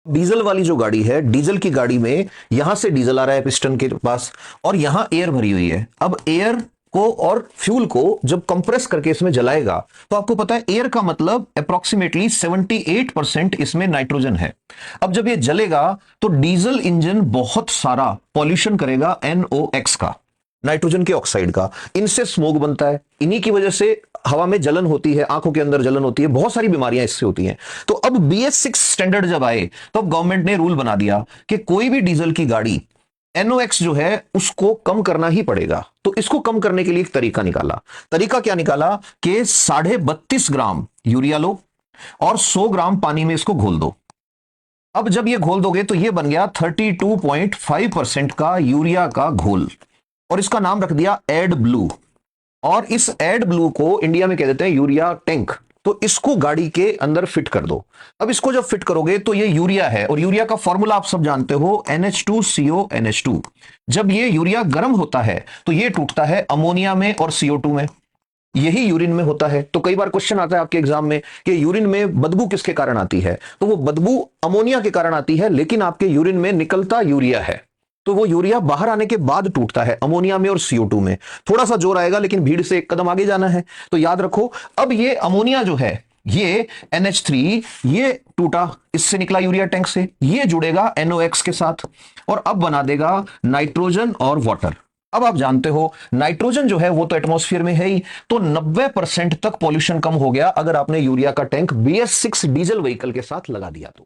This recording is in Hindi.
डीजल वाली जो गाड़ी है, डीजल की गाड़ी में यहां से डीजल आ रहा है पिस्टन के पास और यहां एयर भरी हुई है। अब एयर को और फ्यूल को जब कंप्रेस करके इसमें जलाएगा तो आपको पता है एयर का मतलब अप्रोक्सीमेटली 78% इसमें नाइट्रोजन है। अब जब ये जलेगा तो डीजल इंजन बहुत सारा पॉल्यूशन करेगा NOx का, नाइट्रोजन के ऑक्साइड का। इनसे स्मोक बनता है, इन्हीं की वजह से हवा में जलन होती है, आंखों के अंदर जलन होती है, बहुत सारी बीमारियां इससे होती हैं। तो अब BS6 स्टैंडर्ड जब आए तो अब गवर्नमेंट ने रूल बना दिया कि कोई भी डीजल की गाड़ी NOx जो है उसको कम करना ही पड़ेगा। तो इसको कम करने के लिए एक तरीका निकाला। तरीका क्या निकाला कि 32.5 ग्राम यूरिया लो और 100 ग्राम पानी में इसको घोल दो। अब जब ये घोल दोगे तो ये बन गया 32.5% का यूरिया का घोल और इसका नाम रख दिया एड ब्लू। और इस एड ब्लू को इंडिया में कह देते हैं यूरिया टैंक। तो इसको गाड़ी के अंदर फिट कर दो। अब इसको जब फिट करोगे तो ये यूरिया है और यूरिया का फॉर्मूला आप सब जानते हो NH2CO NH2। जब ये यूरिया गर्म होता है तो ये टूटता है अमोनिया में और CO2 में, यही यूरिन में होता है। तो कई बार क्वेश्चन आता है आपके एग्जाम में कि यूरिन में बदबू किसके कारण आती है, तो वो बदबू अमोनिया के कारण आती है, लेकिन आपके यूरिन में निकलता यूरिया है। तो वो यूरिया बाहर आने के बाद टूटता है अमोनिया में और CO2 में। थोड़ा सा जोर आएगा लेकिन भीड़ से एक कदम आगे जाना है। तो याद रखो, अब ये अमोनिया जो है ये NH3 ये टूटा, इससे निकला यूरिया टैंक से, ये जुड़ेगा NOx के साथ और अब बना देगा नाइट्रोजन और वाटर। अब आप जानते हो नाइट्रोजन जो है वो तो एटमॉस्फेयर में है ही, तो 90% तक पॉल्यूशन कम हो गया अगर आपने यूरिया का टैंक BS6 डीजल व्हीकल के साथ लगा दिया तो।